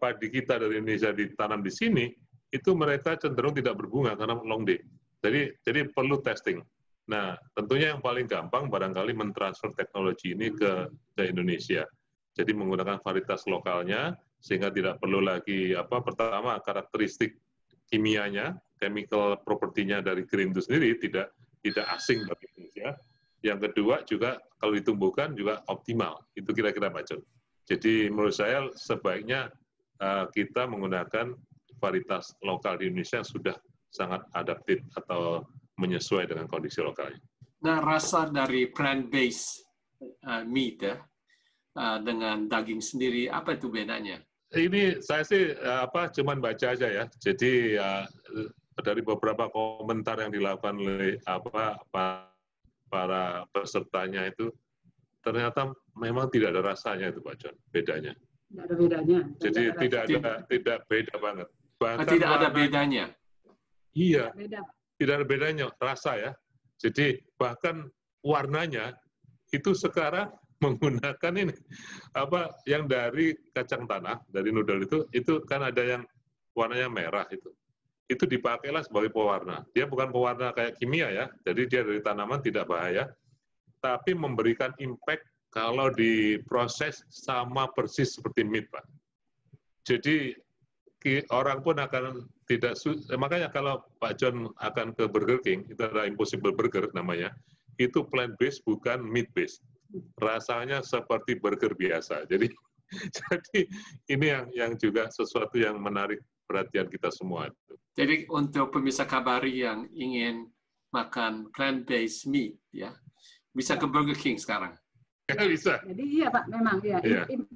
padi kita dari Indonesia ditanam di sini, itu mereka cenderung tidak berbunga karena long day. Jadi perlu testing. Nah, tentunya yang paling gampang barangkali mentransfer teknologi ini ke Indonesia. Jadi menggunakan varietas lokalnya, sehingga tidak perlu lagi pertama karakteristik kimianya, chemical property-nya dari grain itu sendiri tidak asing bagi Indonesia. Yang kedua juga kalau ditumbuhkan juga optimal. Itu kira-kira Pak John. Jadi menurut saya sebaiknya kita menggunakan varietas lokal di Indonesia yang sudah sangat adaptif atau menyesuai dengan kondisi lokalnya. Nah, rasa dari plant-based meat ya, dengan daging sendiri, apa itu bedanya? Ini saya sih cuman baca aja ya. Jadi dari beberapa komentar yang dilakukan oleh para pesertanya itu ternyata memang tidak ada rasanya itu Pak John, bedanya. Tidak ada bedanya. Jadi tidak beda banget. Bahkan tidak ada bedanya. Iya. Tidak ada bedanya rasa ya. Jadi bahkan warnanya itu sekarang menggunakan ini yang dari kacang tanah, dari noodle itu kan ada yang warnanya merah itu. Itu dipakailah sebagai pewarna. Dia bukan pewarna kayak kimia ya. Jadi dia dari tanaman tidak bahaya, tapi memberikan impact kalau diproses sama persis seperti meat, Pak. Jadi orang pun akan tidak, makanya kalau Pak John akan ke Burger King, itu ada Impossible Burger namanya, itu plant-based bukan meat-based. Rasanya seperti burger biasa. Jadi ini yang juga sesuatu yang menarik perhatian kita semua. Jadi untuk pemirsa Kabari yang ingin makan plant-based meat, ya bisa ke Burger King sekarang. Ya, bisa. Jadi iya Pak, memang ya.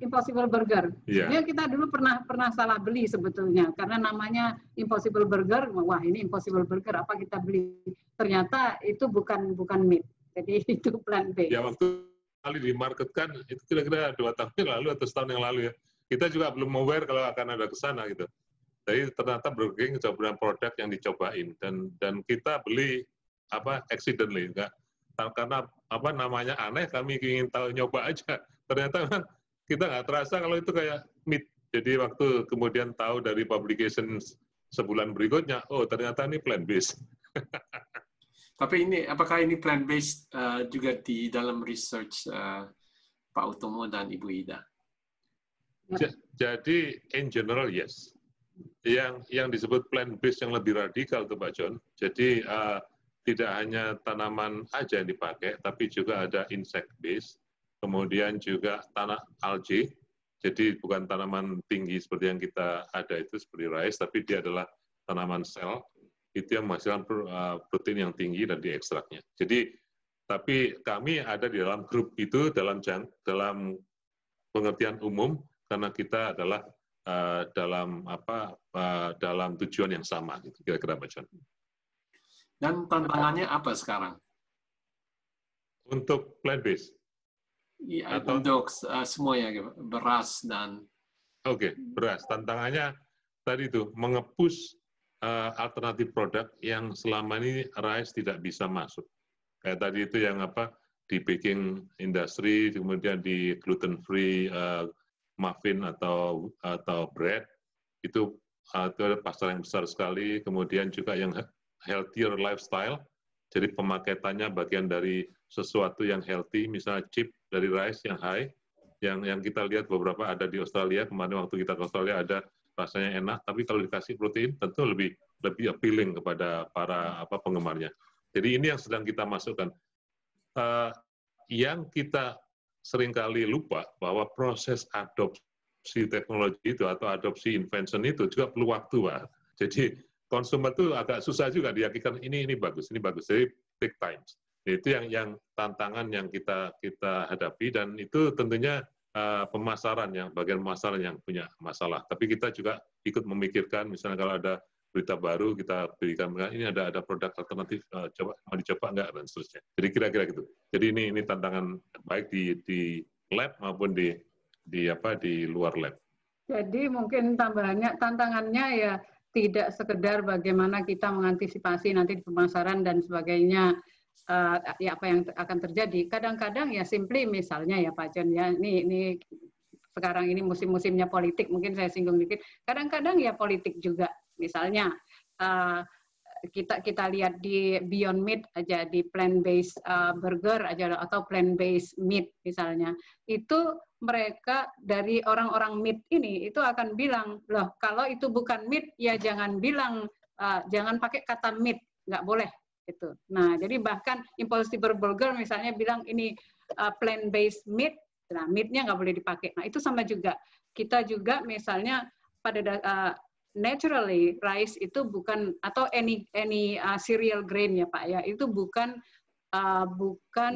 Impossible Burger. Ya. Kita dulu pernah salah beli sebetulnya karena namanya Impossible Burger. Wah ini Impossible Burger apa kita beli? Ternyata itu bukan meat. Jadi itu plant-based. Ya waktu kali dimarketkan itu kira-kira 2 tahun yang lalu atau setahun yang lalu ya. Kita juga belum aware kalau akan ada ke sana gitu. Jadi ternyata Burger King coba produk yang dicobain dan kita beli accidentally enggak. Karena namanya aneh, kami ingin tahu nyoba aja. Ternyata memang kita nggak terasa kalau itu kayak meat. Jadi waktu kemudian tahu dari publication sebulan berikutnya, oh ternyata ini plant-based. Tapi apakah ini plant-based juga di dalam research Pak Utomo dan Ibu Ida? Jadi in general yes. Yang disebut plant-based yang lebih radikal tuh Pak John. Jadi tidak hanya tanaman aja yang dipakai, tapi juga ada insect base, kemudian juga tanah algae, jadi bukan tanaman tinggi seperti yang kita ada itu seperti rice, tapi dia adalah tanaman sel, itu yang menghasilkan protein yang tinggi dan diekstraknya. Jadi, tapi kami ada di dalam grup itu dalam pengertian umum, karena kita adalah dalam tujuan yang sama, gitu, kira-kira Pak John. Dan tantangannya apa sekarang? Untuk plant-based? Ya, untuk semuanya, beras dan... Oke, beras. Tantangannya tadi itu, mengepus alternatif produk yang selama ini rice tidak bisa masuk. Kayak tadi itu yang di baking industry, kemudian di gluten-free muffin atau bread, itu ada pasar yang besar sekali, kemudian juga yang healthier lifestyle, jadi pemaketannya bagian dari sesuatu yang healthy, misalnya chip dari rice yang high, yang kita lihat beberapa ada di Australia, kemarin waktu kita ke Australia ada rasanya enak, tapi kalau dikasih protein tentu lebih appealing kepada para penggemarnya. Jadi ini yang sedang kita masukkan. Yang kita seringkali lupa bahwa proses adopsi teknologi itu atau adopsi invention itu juga perlu waktu, Pak. Jadi konsumen itu agak susah juga diyakinkan ini bagus, jadi take time. Itu yang tantangan yang kita hadapi, dan itu tentunya pemasaran, yang bagian pemasaran yang punya masalah. Tapi kita juga ikut memikirkan, misalnya kalau ada berita baru kita berikan, ini ada produk alternatif, coba mau dicoba nggak, dan seterusnya. Jadi kira-kira gitu. Jadi ini tantangan baik di lab maupun di luar lab. Jadi mungkin tantangannya ya tidak sekedar bagaimana kita mengantisipasi nanti di pemasaran dan sebagainya, ya apa yang akan terjadi. Kadang-kadang ya simply misalnya ya Pak John ya, ini sekarang ini musim-musimnya politik, mungkin saya singgung dikit. Kadang-kadang ya politik juga, misalnya kita lihat di Beyond Meat aja, di plant-based burger aja, atau plant-based meat misalnya, itu mereka dari orang-orang meat ini itu akan bilang, loh kalau itu bukan meat ya jangan bilang, jangan pakai kata meat, nggak boleh itu. Nah jadi bahkan Impossible Burger misalnya bilang ini plant-based meat, nah meat-nya nggak boleh dipakai. Nah itu sama juga, kita juga misalnya pada naturally rice itu bukan, atau any cereal grain ya Pak ya, itu bukan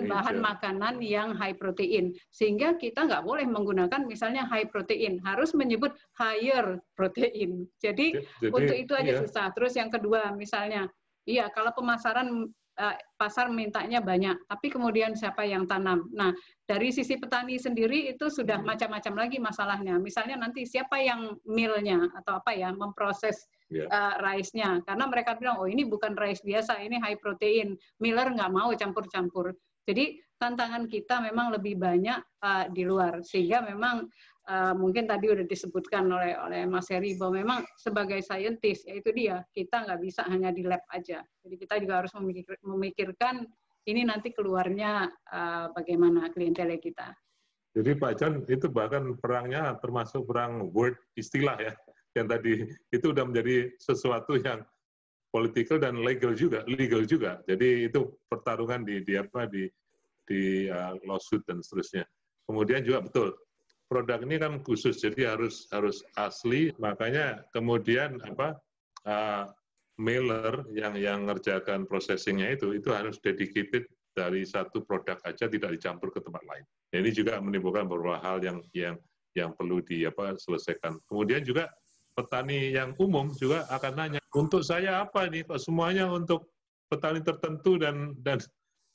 bahan makanan yang high protein, sehingga kita nggak boleh menggunakan misalnya high protein, harus menyebut higher protein. Jadi untuk itu aja susah. Terus yang kedua misalnya, iya kalau pemasaran pasar mintanya banyak, tapi kemudian siapa yang tanam? Nah, dari sisi petani sendiri itu sudah macam-macam lagi masalahnya. Misalnya nanti siapa yang mill-nya atau apa ya, memproses rice-nya. Karena mereka bilang, oh ini bukan rice biasa, ini high protein. Miller nggak mau campur-campur. Jadi tantangan kita memang lebih banyak di luar. Sehingga memang mungkin tadi udah disebutkan oleh Mas Heri bahwa memang sebagai saintis, yaitu dia, kita nggak bisa hanya di lab aja. Jadi kita juga harus memikirkan ini nanti keluarnya bagaimana klientel kita. Jadi Pak John, itu bahkan perangnya termasuk perang word, istilah ya, yang tadi itu udah menjadi sesuatu yang political dan legal juga. Jadi itu pertarungan di lawsuit dan seterusnya. Kemudian juga betul, produk ini kan khusus, jadi harus asli. Makanya kemudian mailer yang ngerjakan processingnya itu harus dedicated dari satu produk aja, tidak dicampur ke tempat lain. Nah, ini juga menimbulkan beberapa hal yang perlu selesaikan. Kemudian juga petani yang umum juga akan nanya, untuk saya apa nih? Kok semuanya untuk petani tertentu dan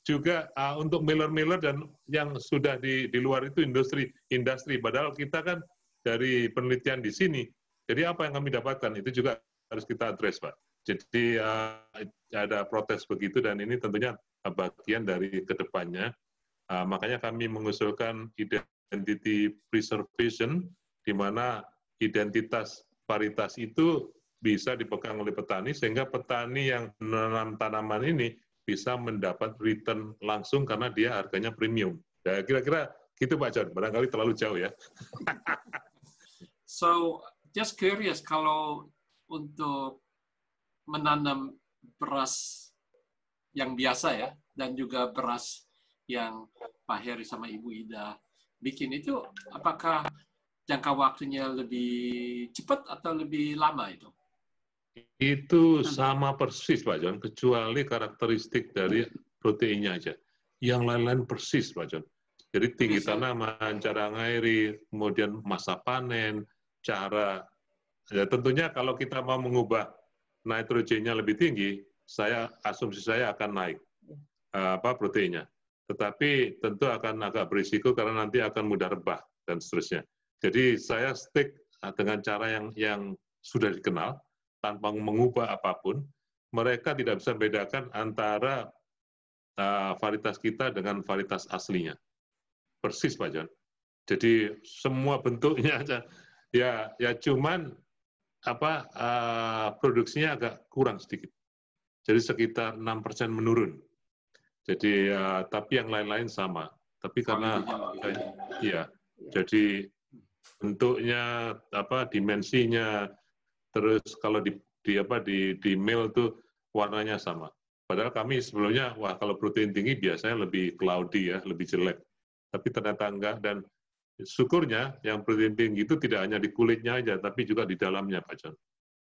juga untuk mailer-mailer dan yang sudah di luar itu industri. Padahal kita kan dari penelitian di sini. Jadi apa yang kami dapatkan itu juga harus kita address, Pak. Jadi ada protes begitu, dan ini tentunya bagian dari kedepannya. Makanya kami mengusulkan identity preservation, di mana identitas varietas itu bisa dipegang oleh petani, sehingga petani yang menanam tanaman ini bisa mendapat return langsung karena dia harganya premium. Ya, kira-kira gitu Pak John, barangkali terlalu jauh ya. So, just curious, kalau untuk menanam beras yang biasa ya, dan juga beras yang Pak Heri sama Ibu Ida bikin itu, apakah jangka waktunya lebih cepat atau lebih lama itu? Itu sama persis Pak John, kecuali karakteristik dari proteinnya aja. Yang lain-lain persis Pak John. Jadi tinggi tanaman, cara ngairi, kemudian masa panen, cara, ya tentunya kalau kita mau mengubah nitrogennya lebih tinggi, asumsi saya akan naik proteinnya. Tetapi tentu akan agak berisiko karena nanti akan mudah rebah dan seterusnya. Jadi saya stick dengan cara yang sudah dikenal, tanpa mengubah apapun. Mereka tidak bisa membedakan antara varietas kita dengan varietas aslinya. Persis Pak John. Jadi semua bentuknya aja. Ya cuman produksinya agak kurang sedikit. Jadi sekitar 6% menurun. Jadi tapi yang lain-lain sama. Tapi karena jadi bentuknya, dimensinya, terus kalau di mail tuh warnanya sama. Padahal kami sebelumnya, kalau protein tinggi biasanya lebih cloudy ya, lebih jelek. Tapi ternyata enggak, dan syukurnya yang protein tinggi itu tidak hanya di kulitnya aja, tapi juga di dalamnya, Pak John.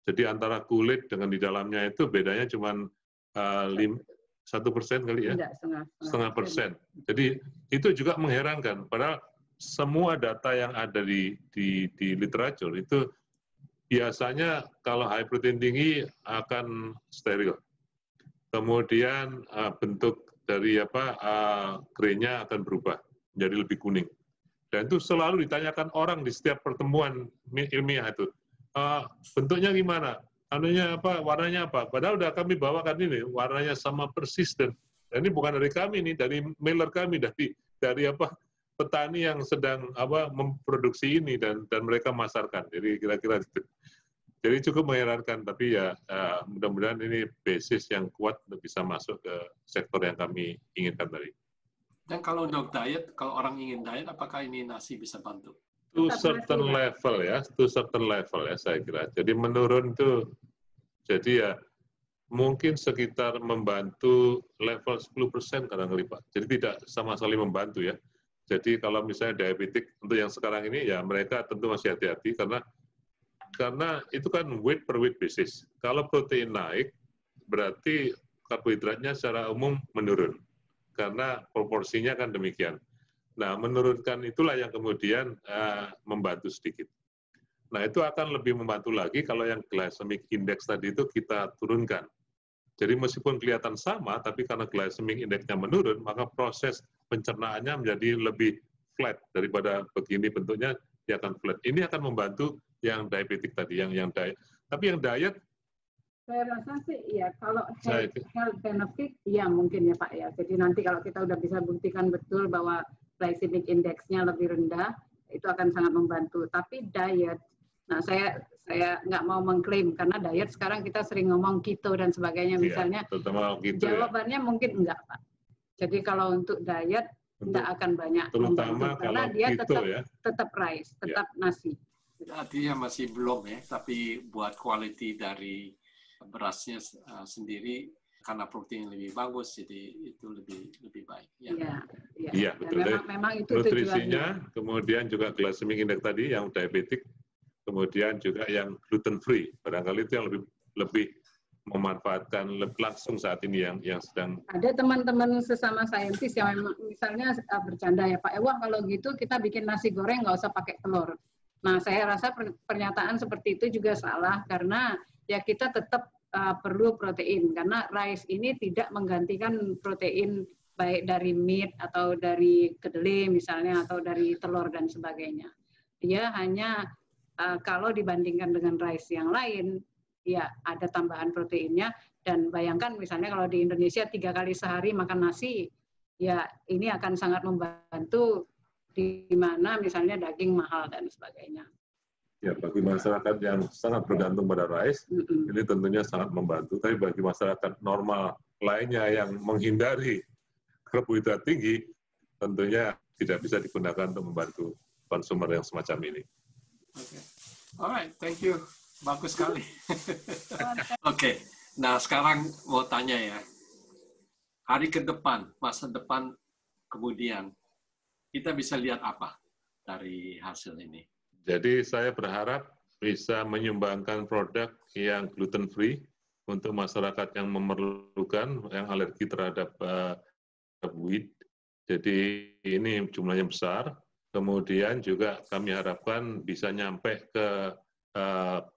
Jadi antara kulit dengan di dalamnya itu bedanya cuma 1 1% kali ya? Tidak, setengah persen. Jadi itu juga mengherankan. Padahal semua data yang ada di literatur itu biasanya kalau high protein tinggi akan steril. Kemudian bentuk dari grainnya akan berubah menjadi lebih kuning. Dan itu selalu ditanyakan orang di setiap pertemuan ilmiah itu. Bentuknya gimana? Anunya apa? Warnanya apa? Padahal udah kami bawakan ini, warnanya sama persis dan ini bukan dari kami nih, dari mailer kami, dari petani yang sedang memproduksi ini dan mereka masarkan. Jadi kira-kira itu. Jadi cukup mengherankan, tapi ya mudah-mudahan ini basis yang kuat untuk bisa masuk ke sektor yang kami inginkan tadi. Dan kalau untuk diet, kalau orang ingin diet, apakah ini nasi bisa bantu? To certain level ya, saya kira. Jadi menurun itu, jadi ya mungkin sekitar membantu level 10% kadang-kadang Pak. Jadi tidak sama sekali membantu ya. Jadi kalau misalnya diabetik untuk yang sekarang ini ya mereka tentu masih hati-hati karena itu kan weight per weight basis. Kalau protein naik, berarti karbohidratnya secara umum menurun. Karena proporsinya kan demikian. Nah, menurunkan itulah yang kemudian membantu sedikit. Nah, itu akan lebih membantu lagi kalau yang glycemic index tadi itu kita turunkan. Jadi meskipun kelihatan sama, tapi karena glycemic index-nya menurun, maka proses pencernaannya menjadi lebih flat daripada begini bentuknya, dia akan flat. Ini akan membantu yang diabetik tadi, yang diet. Tapi yang diet, saya rasa sih ya kalau health benefit ya mungkin ya Pak ya. Jadi nanti kalau kita udah bisa buktikan betul bahwa glycemic index-nya lebih rendah, itu akan sangat membantu. Tapi diet, nah saya nggak mau mengklaim karena diet sekarang kita sering ngomong keto dan sebagainya misalnya. Gitu, jawabannya mungkin enggak Pak. Jadi kalau untuk diet tidak akan banyak terutama membantu karena dia keto, tetap rice, tetap nasi. Artinya masih belum ya, tapi buat quality dari berasnya sendiri karena protein lebih bagus, jadi itu lebih baik. Iya, betul. Memang itu nutrisinya, tujuannya. Kemudian juga glycemic index tadi yang diabetik, kemudian juga yang gluten free. Barangkali itu yang lebih memanfaatkan langsung saat ini yang sedang. Ada teman-teman sesama saintis yang memang misalnya bercanda ya Pak, wah kalau gitu kita bikin nasi goreng nggak usah pakai telur. Nah, saya rasa pernyataan seperti itu juga salah karena ya kita tetap perlu protein karena rice ini tidak menggantikan protein baik dari meat atau dari kedelai misalnya atau dari telur dan sebagainya. Dia hanya kalau dibandingkan dengan rice yang lain, ya ada tambahan proteinnya dan bayangkan misalnya kalau di Indonesia 3 kali sehari makan nasi, ya ini akan sangat membantu di mana misalnya daging mahal dan sebagainya. Ya, bagi masyarakat yang sangat bergantung pada rice, ini tentunya sangat membantu. Tapi bagi masyarakat normal lainnya yang menghindari karbohidrat tinggi, tentunya tidak bisa digunakan untuk membantu konsumer yang semacam ini. Okay. Alright, thank you. Bagus sekali. Oke, nah sekarang mau tanya ya. Hari ke depan, masa depan kemudian, kita bisa lihat apa dari hasil ini? Jadi saya berharap bisa menyumbangkan produk yang gluten free untuk masyarakat yang memerlukan, yang alergi terhadap wheat. Jadi ini jumlahnya besar. Kemudian juga kami harapkan bisa nyampe ke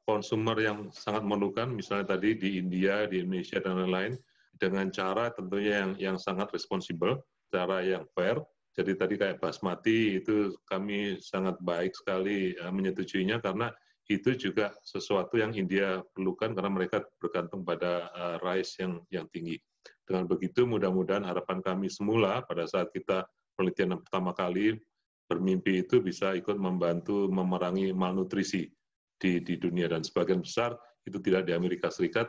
konsumer yang sangat memerlukan, misalnya tadi di India, di Indonesia dan lain-lain, dengan cara tentunya yang sangat responsibel, cara yang fair. Jadi tadi kayak basmati itu kami sangat baik sekali menyetujuinya karena itu juga sesuatu yang India perlukan karena mereka bergantung pada rice yang tinggi. Dengan begitu mudah-mudahan harapan kami semula pada saat kita penelitian pertama kali bermimpi itu bisa ikut membantu memerangi malnutrisi di dunia dan sebagian besar itu tidak di Amerika Serikat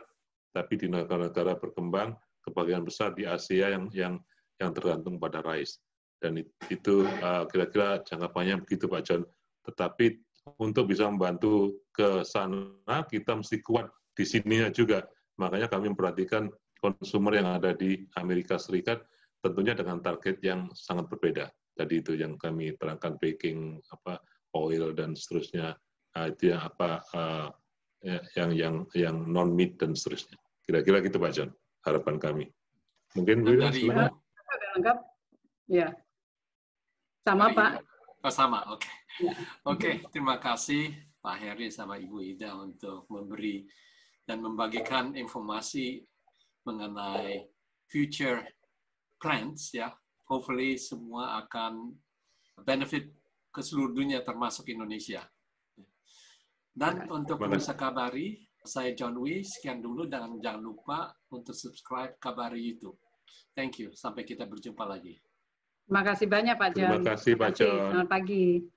tapi di negara-negara berkembang, kebagian besar di Asia yang tergantung pada rice. Dan itu kira-kira jangka panjang begitu Pak John. Tetapi untuk bisa membantu ke sana, kita mesti kuat di sininya juga. Makanya kami memperhatikan konsumer yang ada di Amerika Serikat, tentunya dengan target yang sangat berbeda. Tadi itu yang kami terangkan, baking, oil, dan seterusnya. Itu yang yang non-meat dan seterusnya. Kira-kira gitu Pak John, harapan kami. Mungkin Dan Bu, dari silakan. Sudah lengkap? Ya. Sama, dari Pak. Oh, sama, oke. Ya. Oke, terima kasih Pak Heri sama Ibu Ida untuk memberi dan membagikan informasi mengenai future plans ya. Hopefully semua akan benefit ke seluruh dunia termasuk Indonesia. Dan untuk pemirsa Kabari, saya John Wee, sekian dulu dan jangan lupa untuk subscribe Kabari YouTube. Thank you, sampai kita berjumpa lagi. Terima kasih banyak Pak John. Terima kasih Pak John. Selamat pagi.